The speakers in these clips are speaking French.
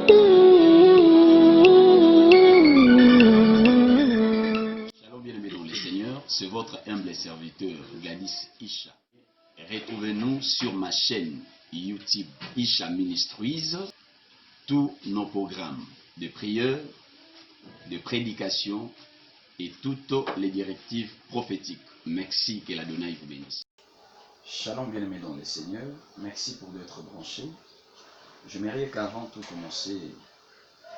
Shalom bien-aimés dans le Seigneur, c'est votre humble serviteur Gladys Isha. Retrouvez-nous sur ma chaîne YouTube Isha Ministries, tous nos programmes de prière, de prédication et toutes les directives prophétiques. Merci, que l'Adonai vous bénisse. Shalom bien-aimés dans le Seigneur, merci pour d'être branchés. J'aimerais qu'avant tout commencer,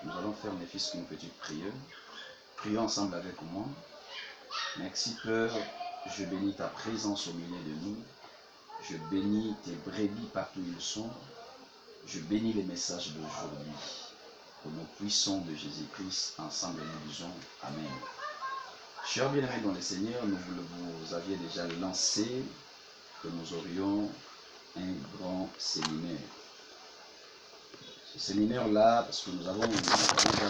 nous allons faire mes fils une petite prière. Prions ensemble avec moi. Merci Père, je bénis ta présence au milieu de nous. Je bénis tes brebis partout où ils sont. Je bénis les messages d'aujourd'hui. Au nom puissant de Jésus-Christ, ensemble nous disons Amen. Chers bien-aimés dans le Seigneur, vous aviez déjà lancé que nous aurions un grand séminaire. Ce séminaire-là, parce que nous avons déjà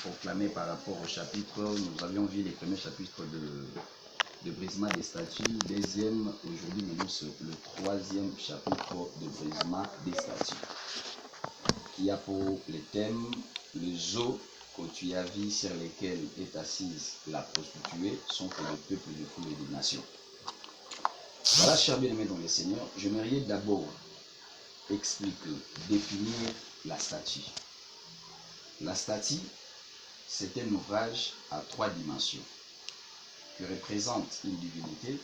proclamé par rapport au chapitre, nous avions vu les premiers chapitres de brisement des statues, deuxième, aujourd'hui nous sommes sur le troisième chapitre de brisement des statues, qui a pour le thème les eaux que tu as vues sur lesquelles est assise la prostituée sont pour le peuple de foules et des nations. Voilà, chers bien-aimés dans le Seigneur, j'aimerais d'abord expliquer, définir la statue. La statue, c'est un ouvrage à 3 dimensions qui représente une divinité,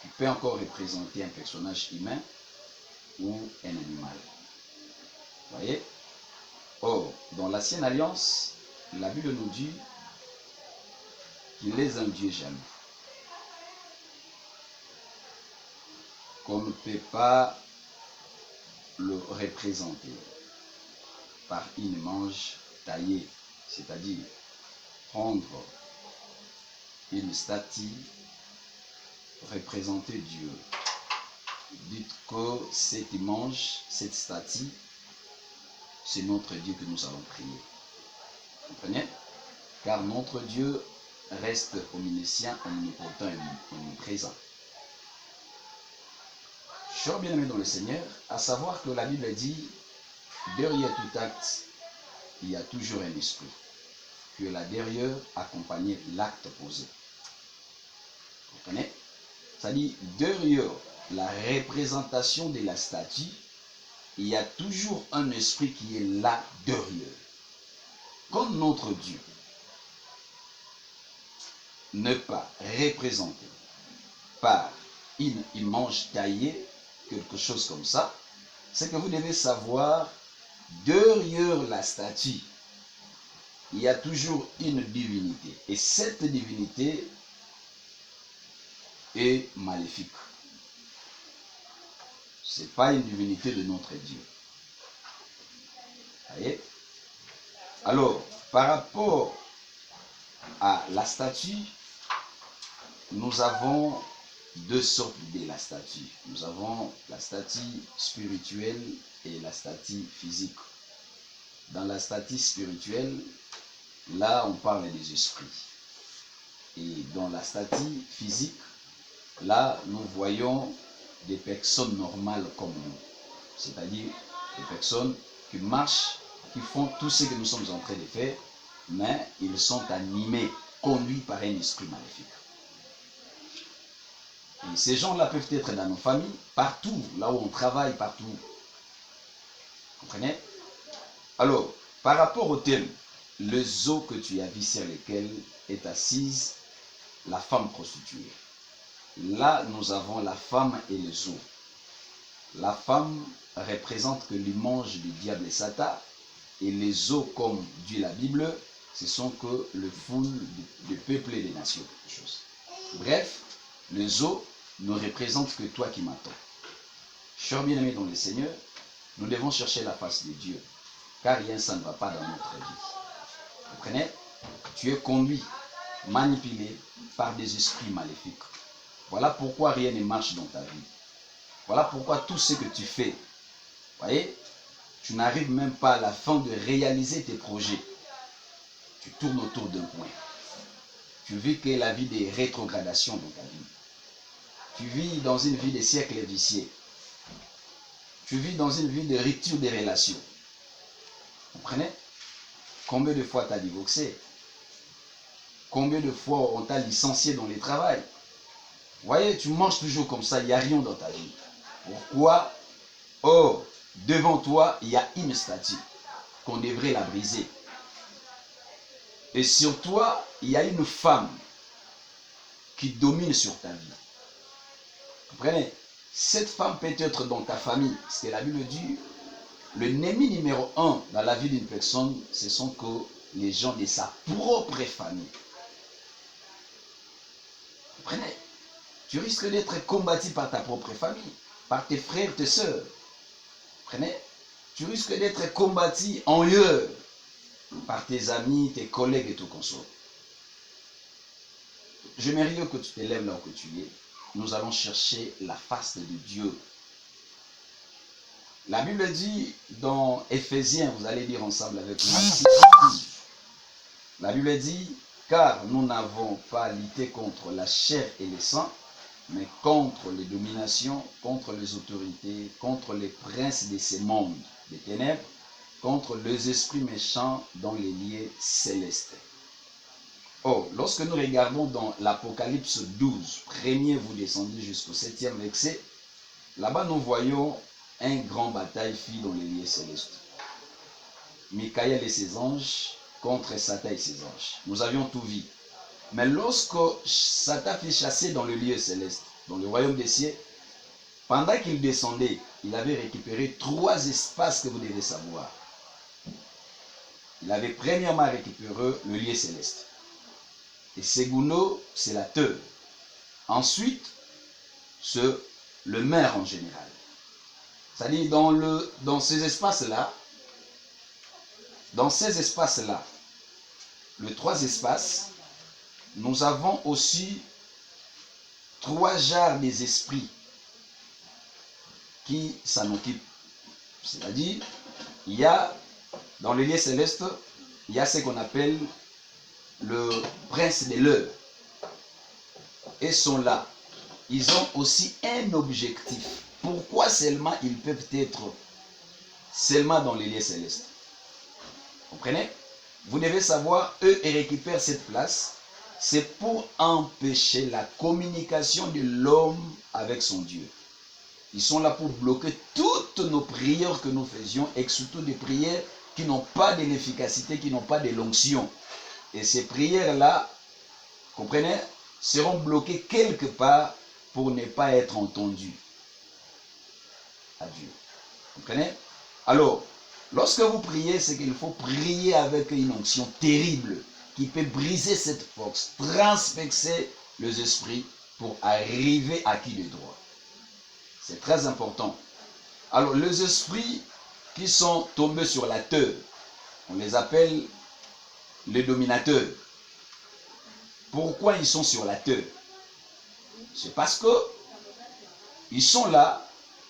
qui peut encore représenter un personnage humain ou un animal. Vous voyez? Or, dans l'Ancienne Alliance, la Bible nous dit qu'il est un Dieu jaloux. Qu'on ne peut pas le représenter par une image taillée, c'est-à-dire prendre une statue, représenter Dieu. Dites que cette image, cette statue, c'est notre Dieu que nous allons prier. Vous comprenez? Car notre Dieu reste omniscient, omnipotent et omniprésent. Chers bien-aimés dans le Seigneur, à savoir que la Bible dit, derrière tout acte, il y a toujours un esprit, que là derrière accompagner l'acte posé. Vous comprenez? C'est-à-dire, derrière la représentation de la statue, il y a toujours un esprit qui est là derrière. Comme notre Dieu n'est pas représenté par une image taillée, quelque chose comme ça, c'est que vous devez savoir, derrière la statue, il y a toujours une divinité. Et cette divinité est maléfique. Ce n'est pas une divinité de notre Dieu. Voyez? Alors, par rapport à la statue, nous avons 2 sortes de la statue. Nous avons la statue spirituelle et la statue physique. Dans la statue spirituelle, là on parle des esprits. Et dans la statue physique, là nous voyons des personnes normales comme nous. C'est-à-dire des personnes qui marchent, qui font tout ce que nous sommes en train de faire, mais ils sont animés, conduits par un esprit maléfique. Et ces gens-là peuvent être dans nos familles, partout, là où on travaille, partout. Vous comprenez? Alors, par rapport au thème, les eaux que tu as vues sur lesquelles est assise la femme prostituée. Là, nous avons la femme et les eaux. La femme représente que l'image du diable et Satan, et les eaux, comme dit la Bible, ce sont que le foule de peuples et des nations. Bref, les eaux ne représentent que toi qui m'attends. Chers bien-aimés dans le Seigneur, nous devons chercher la face de Dieu, car rien ça ne va pas dans notre vie. Vous comprenez? Tu es conduit, manipulé par des esprits maléfiques. Voilà pourquoi rien ne marche dans ta vie. Voilà pourquoi tout ce que tu fais, voyez, tu n'arrives même pas à la fin de réaliser tes projets. Tu tournes autour d'un point. Tu vis que la vie des rétrogradations dans ta vie. Tu vis dans une vie de siècles viciés. Tu vis dans une vie de rupture des relations. Comprenez? Combien de fois tu as divorcé? Combien de fois on t'a licencié dans les travails? Vous voyez, tu manges toujours comme ça, il n'y a rien dans ta vie. Pourquoi? Oh, devant toi, il y a une statue qu'on devrait la briser. Et sur toi, il y a une femme qui domine sur ta vie. Comprenez? Cette femme peut être dans ta famille. Ce que la Bible dit, l'ennemi numéro 1 dans la vie d'une personne, ce sont que les gens de sa propre famille. Comprenez? Tu risques d'être combattu par ta propre famille, par tes frères, tes sœurs. Comprenez? Tu risques d'être combattu en eux par tes amis, tes collègues et tout consort. J'aimerais que tu t'élèves là où tu es. Nous allons chercher la face de Dieu. La Bible dit dans Éphésiens, vous allez lire ensemble avec moi. La Bible dit, car nous n'avons pas à lutter contre la chair et le sang, mais contre les dominations, contre les autorités, contre les princes de ces mondes des ténèbres, contre les esprits méchants dans les lieux célestes. Oh, lorsque nous regardons dans l'Apocalypse 12, premier vous descendez jusqu'au 7e verset, là-bas nous voyons un grand bataille fit dans les lieux célestes. Michael et ses anges contre Satan et ses anges. Nous avions tout vu. Mais lorsque Satan fut chassé dans le lieu céleste, dans le royaume des cieux, pendant qu'il descendait, il avait récupéré 3 espaces que vous devez savoir. Il avait premièrement récupéré le lieu céleste. Et secondo, c'est la terre. Ensuite, c'est le mer en général. C'est-à-dire dans ces espaces-là, les 3 espaces, nous avons aussi 3 genres des esprits qui s'en occupent. C'est-à-dire, il y a, dans le lieu céleste, il y a ce qu'on appelle le prince de l'air. Ils sont là. Ils ont aussi un objectif. Pourquoi seulement ils peuvent être seulement dans les lieux célestes? Comprenez? Vous devez savoir, eux, ils récupèrent cette place. C'est pour empêcher la communication de l'homme avec son Dieu. Ils sont là pour bloquer toutes nos prières que nous faisions, et surtout des prières qui n'ont pas de l'efficacité, qui n'ont pas de l'onction. Et ces prières-là, comprenez, seront bloquées quelque part pour ne pas être entendues à Dieu. Comprenez? Alors, lorsque vous priez, c'est qu'il faut prier avec une onction terrible qui peut briser cette force, transpercer les esprits pour arriver à qui de droit. C'est très important. Alors, les esprits qui sont tombés sur la terre, on les appelle les dominateurs. Pourquoi ils sont sur la terre? C'est parce que ils sont là,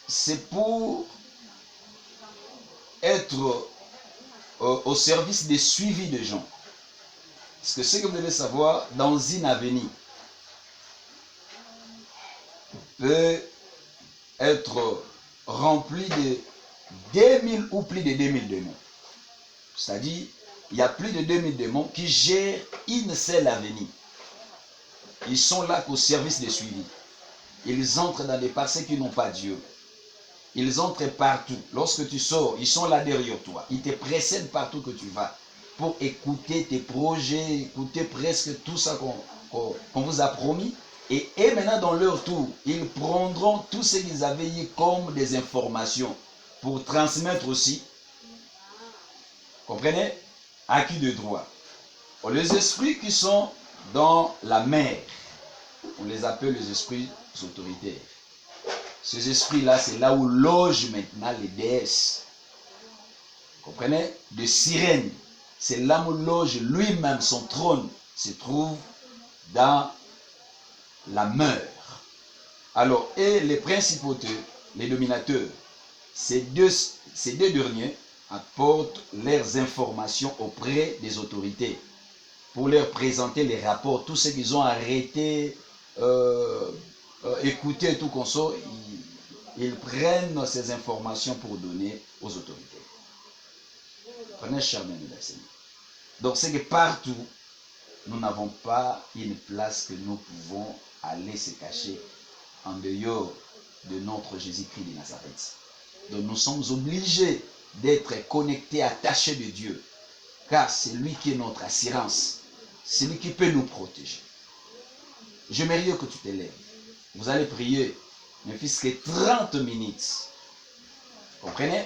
c'est pour être au service des suivis des gens. Parce que ce que vous devez savoir, dans une avenir, peut être rempli de 2000 ou plus de 2000 démons. C'est-à-dire, il y a plus de 2000 démons qui gèrent une seule avenue. Ils sont là qu'au service des suivis. Ils entrent dans des passés qui n'ont pas Dieu. Ils entrent partout. Lorsque tu sors, ils sont là derrière toi. Ils te précèdent partout que tu vas pour écouter tes projets, écouter presque tout ça qu'on vous a promis. Et maintenant, dans leur tour, ils prendront tout ce qu'ils avaient eu comme des informations pour transmettre aussi, comprenez, à qui de droit. Les esprits qui sont dans la mer, on les appelle les esprits autoritaires. Ces esprits-là, c'est là où logent maintenant les déesses. Comprenez? De sirènes. C'est là où loge lui-même, son trône se trouve dans la mer. Alors, et les principautés, les dominateurs, ces deux derniers apportent leurs informations auprès des autorités pour leur présenter les rapports, tout ce qu'ils ont arrêté, écouter et tout comme ça, ils prennent ces informations pour donner aux autorités. Prenez cher bien de la Seigneur. Donc c'est que partout, nous n'avons pas une place que nous pouvons aller se cacher en dehors de notre Jésus-Christ de Nazareth. Donc nous sommes obligés d'être connectés, attachés de Dieu. Car c'est lui qui est notre assurance. C'est lui qui peut nous protéger. J'aimerais que tu te lèves. Vous allez prier, ne fût-ce que 30 minutes. Comprenez?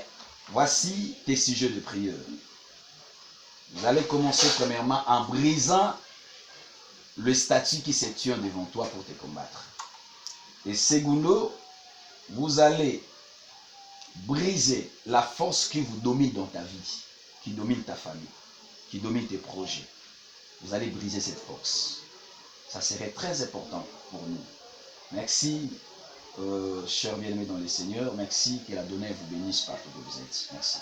Voici tes sujets de prière. Vous allez commencer premièrement en brisant le statut qui se tient devant toi pour te combattre. Et secondo, vous allez briser la force qui vous domine dans ta vie, qui domine ta famille, qui domine tes projets. Vous allez briser cette force. Ça serait très important pour nous. Merci, chers bien-aimés dans le Seigneur. Merci, que la donnée vous bénisse partout où vous êtes. Merci.